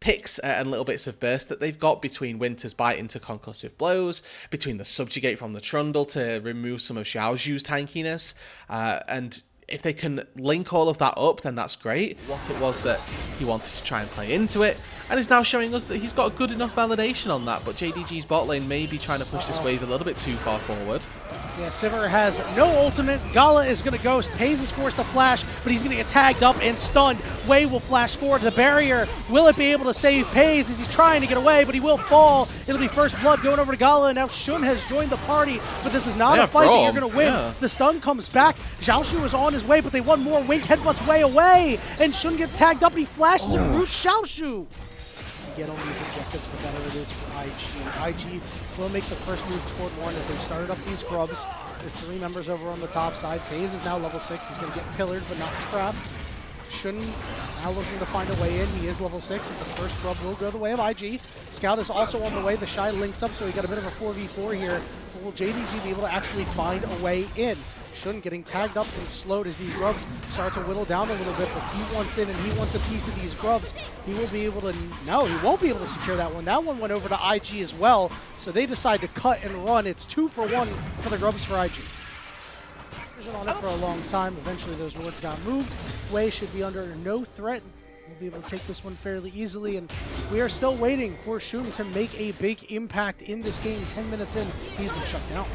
picks and little bits of burst that they've got between Winter's Bite into Concussive Blows, between the Subjugate from the Trundle to remove some of Xiaoxu's tankiness, and if they can link all of that up, then that's great. What it was that he wanted to try and play into it, and is now showing us that he's got good enough validation on that, but JDG's bot lane may be trying to push this wave a little bit too far forward. Yeah, Sivir has no ultimate. Gala is going to go. Paze is forced to flash, but he's going to get tagged up and stunned. Wei will flash forward to the barrier. Will it be able to save Paze as he's trying to get away, but he will fall. It'll be first blood going over to Gala, and now Shun has joined the party, but this is not a fight that you're going to win. Yeah. The stun comes back. Xiaoxu is on his way, but they want more. Wink headbutts Wei away, and Shun gets tagged up, and he flashes and roots Xiaoxu. Get on these objectives, the better it is for IG. IG will make the first move toward one as they've started up these grubs. There are 3 members over on the top side. FaZe is now level 6. He's going to get pillared, but not trapped. Shun now looking to find a way in. He is level 6 as the first grub will go the way of IG. Scout is also on the way. The Shy links up, so he got a bit of a 4v4 here. Will JDG be able to actually find a way in? Shun getting tagged up and slowed as these grubs start to whittle down a little bit, but he wants in and he wants a piece of these grubs. He will be able to, no, he won't be able to secure that one. That one went over to IG as well, so they decide to cut and run. It's 2 for 1 for the grubs for IG. On it for a long time. Eventually those wards got moved. Wei should be under no threat. We'll be able to take this one fairly easily, and we are still waiting for Shun to make a big impact in this game. 10 minutes in, he's been shut down.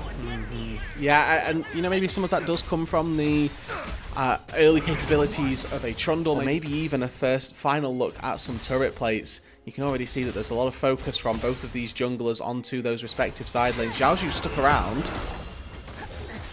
Yeah, and you know, maybe some of that does come from the early capabilities of a Trundle, maybe even a final look at some turret plates. You can already see that there's a lot of focus from both of these junglers onto those respective side lanes. Xiaoxu stuck around.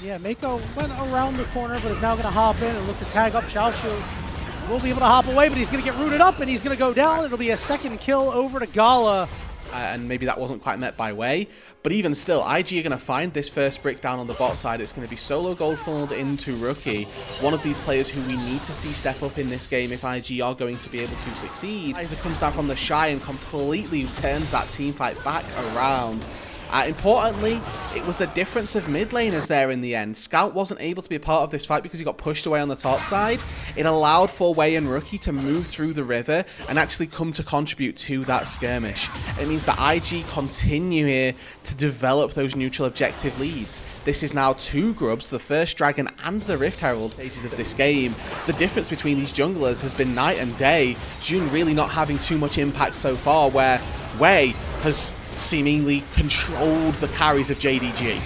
Yeah, Mako went around the corner, but is now going to hop in and look to tag up Xiaoxu. Will be able to hop away, but he's going to get rooted up, and he's going to go down. It'll be a second kill over to Gala. And maybe that wasn't quite met by Wei. But even still, IG are going to find this first brick down on the bot side. It's going to be solo gold funneled into Rookie. One of these players who we need to see step up in this game if IG are going to be able to succeed. Isaac comes down from the Shy and completely turns that team fight back around. Importantly, it was the difference of mid laners there in the end. Scout wasn't able to be a part of this fight because he got pushed away on the top side. It allowed for Wei and Rookie to move through the river and actually come to contribute to that skirmish. It means that IG continue here to develop those neutral objective leads. This is now 2 grubs, the first Dragon and the Rift Herald stages of this game. The difference between these junglers has been night and day. Jun really not having too much impact so far, where Wei has seemingly controlled the carries of JDG.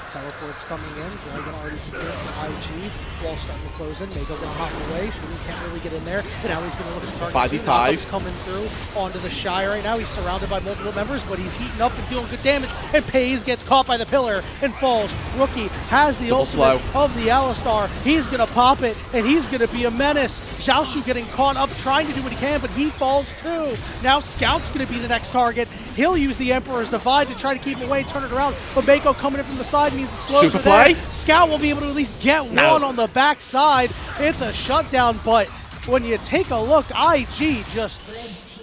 Teleports coming in. Dragon already secured from IG. Wall starting to close in. Mako going to hop away. Shun can't really get in there. But now he's going to look to target 5v5. Coming through onto the Shy right now. He's surrounded by multiple members, but he's heating up and dealing good damage. And Paze gets caught by the pillar and falls. Rookie has the ultimate of the Alistar. He's going to pop it, and he's going to be a menace. Xiaoxu getting caught up, trying to do what he can, but he falls too. Now Scout's going to be the next target. He'll use the Emperor's Divide to try to keep him away, turn it around. But Mako coming in from the side means it slows Super play. Scout will be able to at least get one on the backside. It's a shutdown, but when you take a look, IG just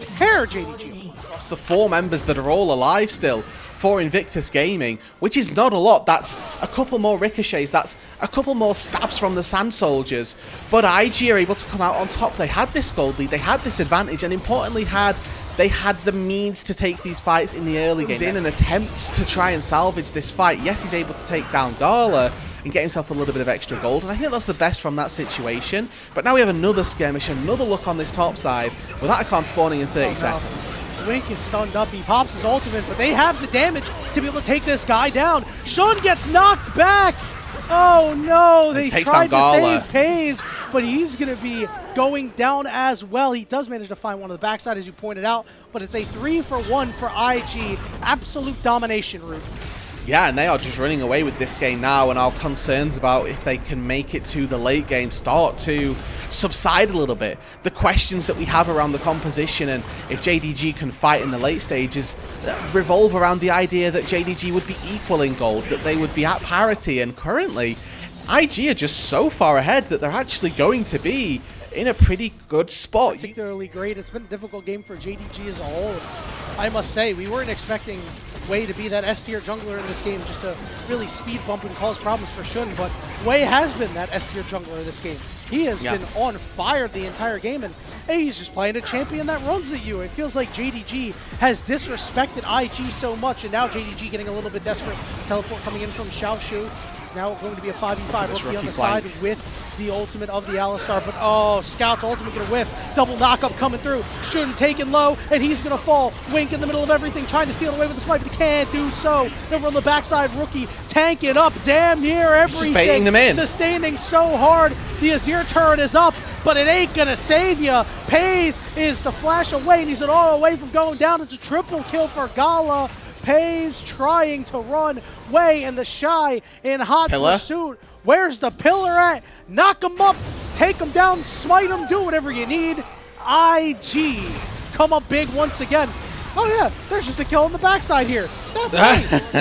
tear JDG. Across the 4 members that are all alive still for Invictus Gaming, which is not a lot. That's a couple more ricochets, that's a couple more stabs from the Sand Soldiers. But IG are able to come out on top. They had this gold lead, they had this advantage, and importantly they had the means to take these fights in the early game. In an attempt to try and salvage this fight. Yes, he's able to take down Gala and get himself a little bit of extra gold, and I think that's the best from that situation. But now we have another skirmish, another look on this top side, with Atacon spawning in 30 seconds. Wink is stunned up, he pops his ultimate, but they have the damage to be able to take this guy down. Shun gets knocked back! Oh no, they tried to save Paze, but he's going to be going down as well. He does manage to find one on the backside, as you pointed out, but it's a 3 for 1 for IG. Absolute domination route. Yeah, and they are just running away with this game now, and our concerns about if they can make it to the late game start to subside a little bit. The questions that we have around the composition and if JDG can fight in the late stages revolve around the idea that JDG would be equal in gold, that they would be at parity, and currently IG are just so far ahead that they're actually going to be in a pretty good spot. Particularly great. It's been a difficult game for JDG as a whole. I must say, we weren't expecting Wei to be that S tier jungler in this game, just to really speed bump and cause problems for Shun. But Wei has been that S tier jungler in this game. He has been on fire the entire game, and hey, he's just playing a champion that runs at you. It feels like JDG has disrespected IG so much, and now JDG getting a little bit desperate. Teleport coming in from Xiaoshu. It's now going to be a 5v5. Rookie on the side with the ultimate of the Alistar, but oh, Scout's ultimate gonna whiff. Double knockup coming through. Shun taken low, and he's gonna fall. Wink in the middle of everything, trying to steal away with the swipe, but he can't do so. Over on the backside, Rookie tanking up damn near everything. Just baiting them in. Sustaining so hard. The Azir turret is up, but it ain't gonna save ya. Pays is the flash away, and he's an all away from going down. It's a triple kill for Gala. Pays trying to run Wei, and the Shy in hot pursuit. Where's the pillar at? Knock him up, take him down, smite him, do whatever you need. IG come up big once again. Oh yeah, there's just a kill on the backside here. That's nice.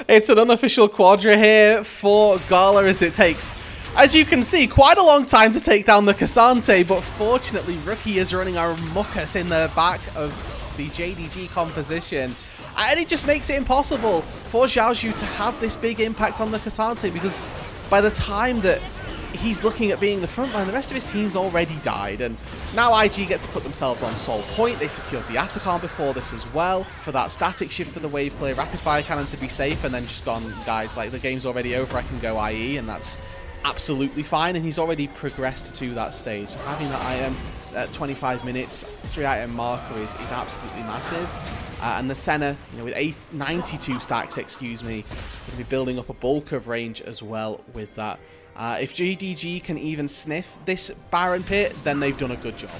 It's an unofficial quadra here for Gala, as it takes, as you can see, quite a long time to take down the Cassante, but fortunately Rookie is running a ruckus in the back of the JDG composition. And it just makes it impossible for Xiaoshu to have this big impact on the Cassante, because by the time that he's looking at being the front line, the rest of his team's already died. And now IG get to put themselves on Soul Point. They secured the Atacon before this as well, for that static shift for the wave play, rapid fire cannon to be safe, and then just gone, guys, like, the game's already over, I can go IE, and that's absolutely fine. And he's already progressed to that stage. So having that item at 25 minutes, 3-item marker is absolutely massive. And the Senna, you know, with 92 stacks, excuse me, going to be building up a bulk of range as well with that. If JDG can even sniff this Baron pit, then they've done a good job.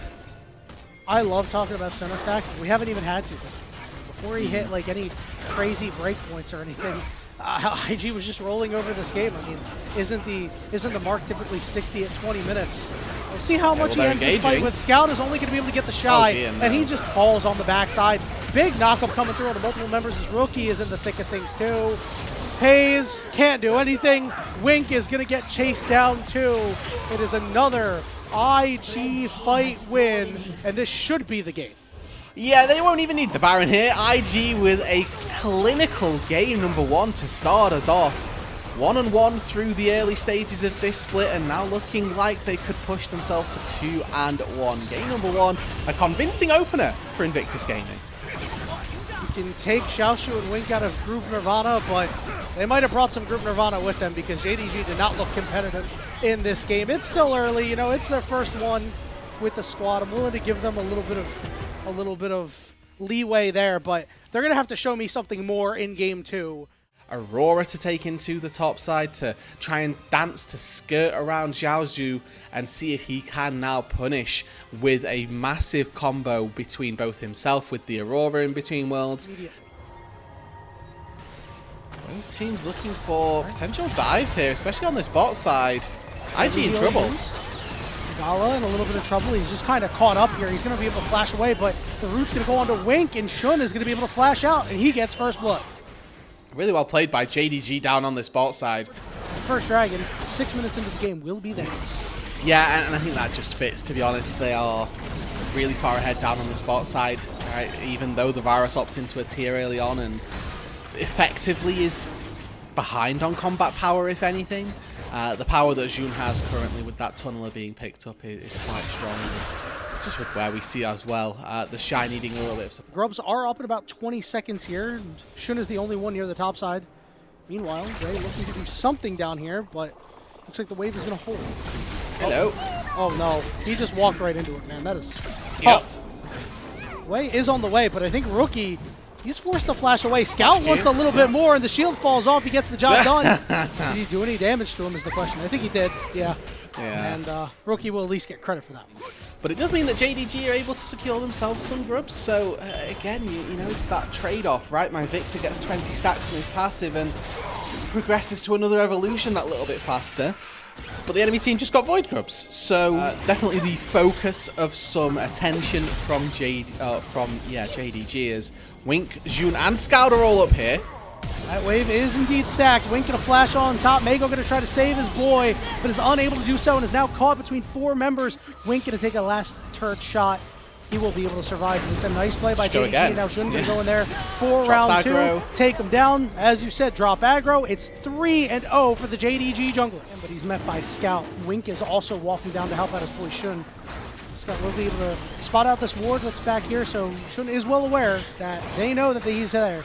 I love talking about Senna stacks, but we haven't even had to this game. Before he hit like any crazy breakpoints or anything, IG was just rolling over this game. I mean, isn't the mark typically 60 at 20 minutes? We'll see how much he ends this fight with. Scout is only going to be able to get the Shy, and he just falls on the backside. Big knockup coming through on the multiple members. His Rookie is in the thick of things too. Pays can't do anything. Wink is going to get chased down too. It is another IG fight win, and this should be the game. Yeah, they won't even need the Baron here. IG with a clinical game number 1 to start us off. 1-1 through the early stages of this split, and now looking like they could push themselves to 2-1. Game number 1, a convincing opener for Invictus Gaming. You can take Xiaoshu and Wink out of Group Nirvana, but they might have brought some Group Nirvana with them, because JDG did not look competitive in this game. It's still early, you know, it's their first one with the squad. I'm willing to give them a little bit of leeway there, but they're going to have to show me something more in game 2. Aurora to take into the top side to try and dance to skirt around Xiaozhu and see if he can now punish with a massive combo between both himself with the Aurora in between worlds. Both teams looking for potential dives here, especially on this bot side. IG in trouble. Gala in a little bit of trouble. He's just kind of caught up here. He's going to be able to flash away, but the root's going to go on to Wink, and Shun is going to be able to flash out, and he gets first blood. Really well played by JDG down on this bot side. The first dragon, 6 minutes into the game, will be there. Yeah, and I think that just fits, to be honest. They are really far ahead down on this bot side, right? Even though the Varus opts into a tier early on and effectively is behind on combat power, if anything. The power that Jun has currently with that tunneler being picked up is quite strong. Just with where we see as well, the Shy needing a little bit of support. Grubs are up in about 20 seconds here, and Shun is the only one near the top side. Meanwhile, Ray looking to do something down here, but looks like the wave is going to hold. Hello. Oh no, he just walked right into it, man. That is tough. Way is on the way, but I think Rookie, he's forced to flash away. Scout wants a little bit more, and the shield falls off. He gets the job done. Did he do any damage to him is the question. I think he did, yeah. And Rookie will at least get credit for that one. But it does mean that JDG are able to secure themselves some grubs. So, again, you know, it's that trade-off, right? My Victor gets 20 stacks from his passive and progresses to another evolution that little bit faster. But the enemy team just got Void Grubs. So, definitely the focus of some attention from JDG is Wink, Jun, and Scout are all up here. That wave is indeed stacked. Wink gonna flash on top. Mako gonna try to save his boy, but is unable to do so and is now caught between 4 members. Wink gonna take a last turret shot. he will be able to survive. And it's a nice play by JDG. Now Shun can go in there for round 2, take him down. As you said, drop aggro. It's 3-0 for the JDG jungler. But he's met by Scout. Wink is also walking down to help out his boy Shun. Scout will be able to spot out this ward that's back here, so Shun is well aware that they know that he's there.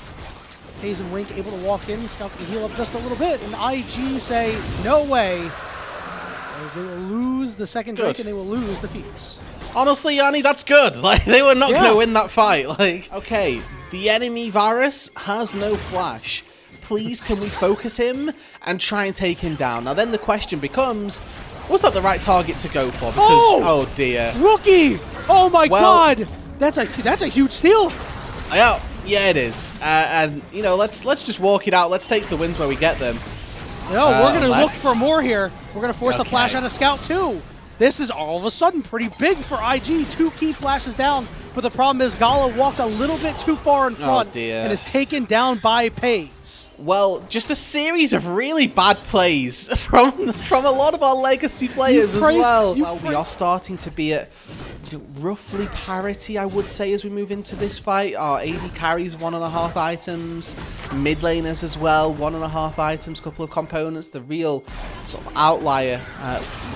Taze and Wink able to walk in. Scout can heal up just a little bit, and IG say no way, as they will lose the second Drake and they will lose the feats. Honestly, Yanni, that's good. Like, they were not going to win that fight. Like, okay, the enemy Varus has no flash. Please, can we focus him and try and take him down? Now, then the question becomes, was that the right target to go for? Because, oh dear. Rookie! Oh my god! That's a huge steal! Yeah, it is. And, you know, let's just walk it out. Let's take the wins where we get them. No, we're going to look for more here. We're going to force a flash out of Scout, too. This is all of a sudden pretty big for IG. 2 key flashes down. But the problem is Gala walked a little bit too far in front and is taken down by Paze. Well, just a series of really bad plays from a lot of our legacy players as well. Well, we are starting to be at roughly parity, I would say, as we move into this fight. Our AD carries 1.5 items, mid laners as well, 1.5 items, couple of components. The real sort of outlier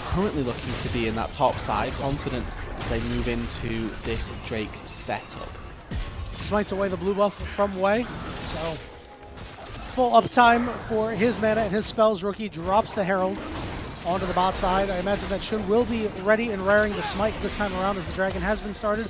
currently looking to be in that top side, confident as they move into this Drake setup. Smites away the blue buff from Wei, so full uptime for his mana and his spells. Rookie drops the Herald onto the bot side. I imagine that Shun will be ready and raring the smite this time around as the dragon has been started,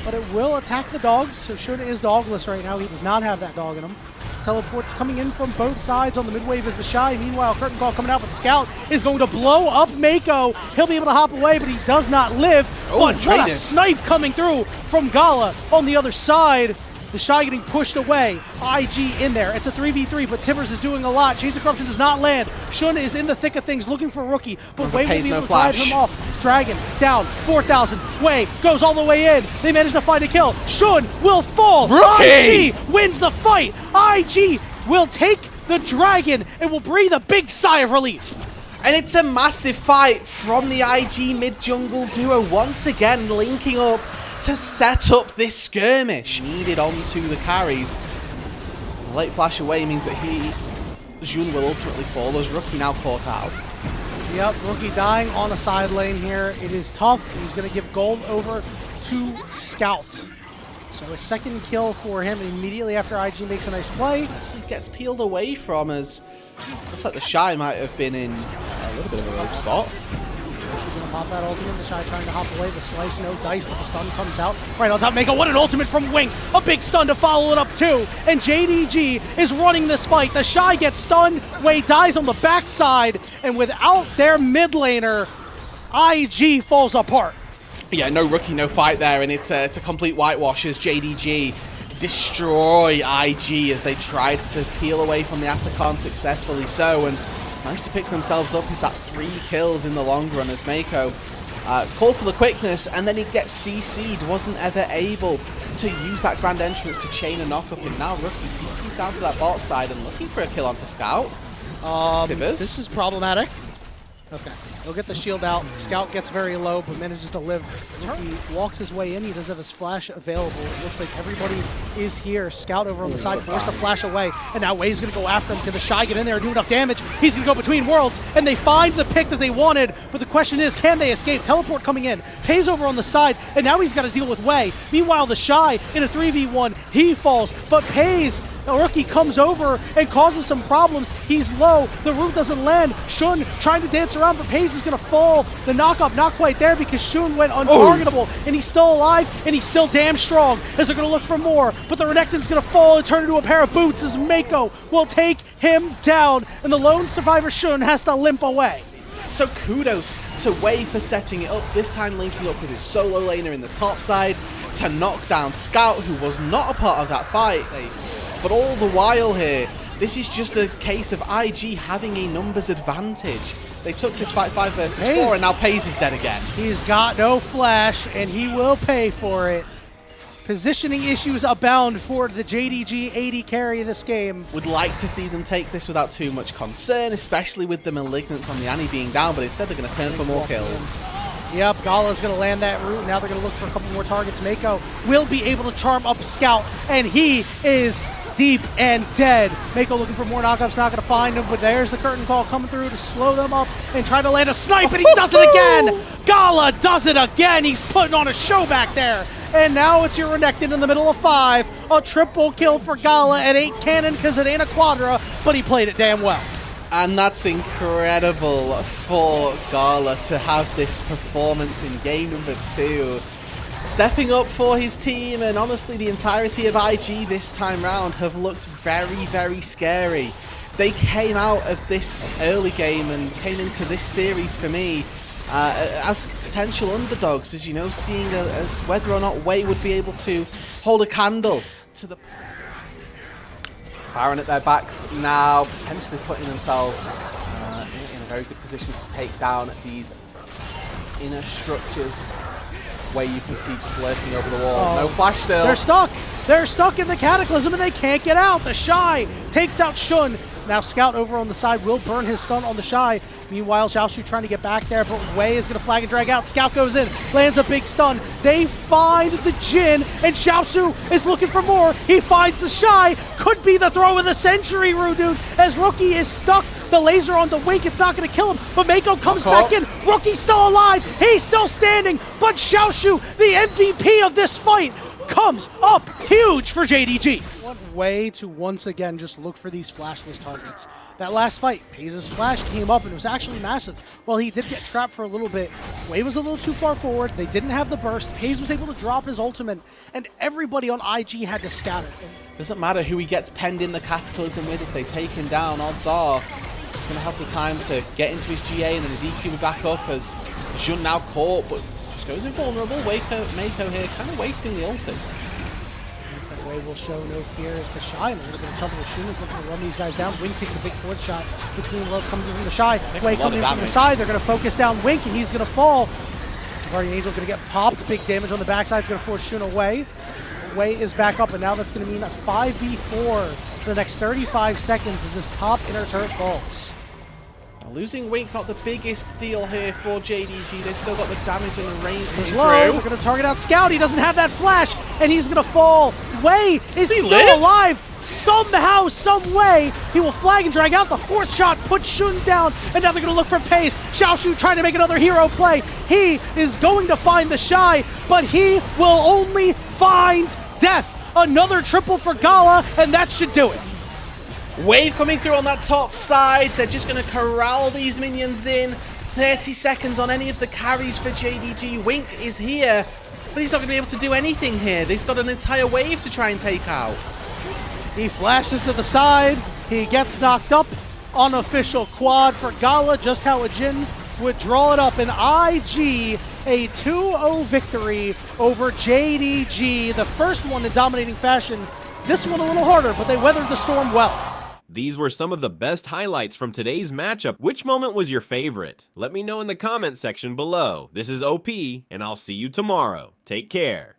but it will attack the dogs, so Shun is dogless right now. He does not have that dog in him. Teleports coming in from both sides. On the mid wave is the Shy. Meanwhile, Curtain Call coming out, but Scout is going to blow up Mako. He'll be able to hop away, but he does not live. But what a snipe coming through from Gala on the other side. The Shy getting pushed away. IG in there. It's a 3v3, but Timbers is doing a lot. Chains of Corruption does not land. Shun is in the thick of things, looking for Rookie, but Wei will be able to drive him off. Dragon down, 4,000. Wei goes all the way in. They manage to find a kill. Shun will fall. Rookie! IG wins the fight. IG will take the Dragon and will breathe a big sigh of relief. And it's a massive fight from the IG mid-jungle duo, once again linking up to set up this skirmish. Needed onto the carries. The late flash away means that Jun will ultimately fall as Rookie now caught out. Yep, Rookie dying on a side lane here. It is tough. He's going to give gold over to Scout. So a second kill for him immediately after IG makes a nice play. Actually gets peeled away from as looks like the Shy might have been in a little bit of a rogue spot. She's going to pop that ultimate. The Shy trying to hop away. The slice, no dice, but the stun comes out. Right on top, Mako. What an ultimate from Wink. A big stun to follow it up too. And JDG is running this fight. The Shy gets stunned. Wei dies on the backside. And without their mid laner, IG falls apart. Yeah, no Rookie, no fight there. And it's a complete whitewash as JDG destroy IG as they tried to peel away from the Atacon successfully so. And managed to pick themselves up. Is that 3 kills in the long run as Mako called for the quickness and then he gets CC'd, wasn't ever able to use that grand entrance to chain a knock up, and now Rookie TP's down to that bot side and looking for a kill onto Scout. Tibbers. This is problematic. Okay, he'll get the shield out. Scout gets very low, but manages to live. He walks his way in. He does have his flash available. It looks like everybody is here. Scout over on the side, forced the flash away. And now Wei's going to go after him. Can the Shy get in there and do enough damage? He's going to go between worlds, and they find the pick that they wanted. But the question is, can they escape? Teleport coming in. Paze over on the side, and now he's got to deal with Wei. Meanwhile, the Shy in a 3v1, he falls. But Paze, the Rookie, comes over and causes some problems. He's low. The root doesn't land. Shun trying to dance around, but Paze is going to fall. The knockup not quite there because Shun went untargetable, and he's still alive, and he's still damn strong as they're going to look for more. But the Renekton's going to fall and turn into a pair of boots as Mako will take him down, and the lone survivor Shun has to limp away. So kudos to Wei for setting it up, this time linking up with his solo laner in the top side to knock down Scout, who was not a part of that fight. But all the while here, this is just a case of IG having a numbers advantage. They took this fight 5 versus 4, and now Paze is dead again. He's got no flash, and he will pay for it. Positioning issues abound for the JDG AD carry of this game. Would like to see them take this without too much concern, especially with the Malignants on the Annie being down, but instead they're going to turn for more kills. Yep, Gala's going to land that route. Now they're going to look for a couple more targets. Mako will be able to charm up Scout, and he is deep and dead. Mako looking for more knockups, not going to find him, but there's the curtain call coming through to slow them up and try to land a snipe, and he does it again! Gala does it again! He's putting on a show back there. And now it's your Renekton in the middle of 5. A triple kill for Gala. It ain't cannon because it ain't a quadra, but he played it damn well. And that's incredible for Gala to have this performance in game number 2. Stepping up for his team, and honestly the entirety of IG this time round have looked very, very scary. They came out of this early game and came into this series for me as potential underdogs, as you know, seeing as whether or not Wei would be able to hold a candle to the... Baron at their backs now, potentially putting themselves in a very good position to take down these inner structures where you can see just lurking over the wall. No flash still. They're stuck. They're stuck in the Cataclysm and they can't get out. The Shy takes out Shun. Now Scout over on the side will burn his stun on the Shy. Meanwhile, Xiaoshu trying to get back there, but Wei is going to flag and drag out. Scout goes in, lands a big stun. They find the Jin, and Xiaoshu is looking for more. He finds the Shy. Could be the throw of the century, Rudude, as Rookie is stuck. The laser on the Wink, it's not going to kill him, but Mako comes back in. Rookie's still alive. He's still standing, but Xiaoshu, the MVP of this fight, comes up huge for JDG. What way to once again just look for these flashless targets. That last fight, Paze's flash came up and it was actually massive. While he did get trapped for a little bit, Wei was a little too far forward. They didn't have the burst. Paze was able to drop his ultimate, and everybody on IG had to scatter. Doesn't matter who he gets penned in the Cataclysm with. If they take him down, odds are he's going to have the time to get into his GA and then his EQ back up as Jun now caught, but just goes invulnerable. Mako here kind of wasting the ulti. Wei will show no fear as the Shy. They're going to trouble the Shun is looking to run these guys down. Wink takes a big forward shot between worlds coming from the Shy. Wei coming in from the side. They're going to focus down Wink and he's going to fall. Guardian Angel going to get popped. Big damage on the backside. It's going to force Shun away. Wei is back up, and now that's going to mean a 5v4 for the next 35 seconds as this top inner turret falls. Losing Wink, not the biggest deal here for JDG. They've still got the damage and the range coming through. They're going to target out Scout. He doesn't have that flash, and he's going to fall. Wei is still alive. Somehow, some way, he will flag and drag out. The fourth shot puts Shun down, and now they're going to look for Pace. Xiaoshu trying to make another hero play. He is going to find the Shy, but he will only find death. Another triple for Gala, and that should do it. Wave coming through on that top side. They're just going to corral these minions in. 30 seconds on any of the carries for JDG. Wink is here, but he's not going to be able to do anything here. They've got an entire wave to try and take out. He flashes to the side. He gets knocked up. Unofficial quad for Gala, just how a Jin would draw it up. And IG, a 2-0 victory over JDG. The first one in dominating fashion. This one a little harder, but they weathered the storm well. These were some of the best highlights from today's matchup. Which moment was your favorite? Let me know in the comment section below. This is OP, and I'll see you tomorrow. Take care.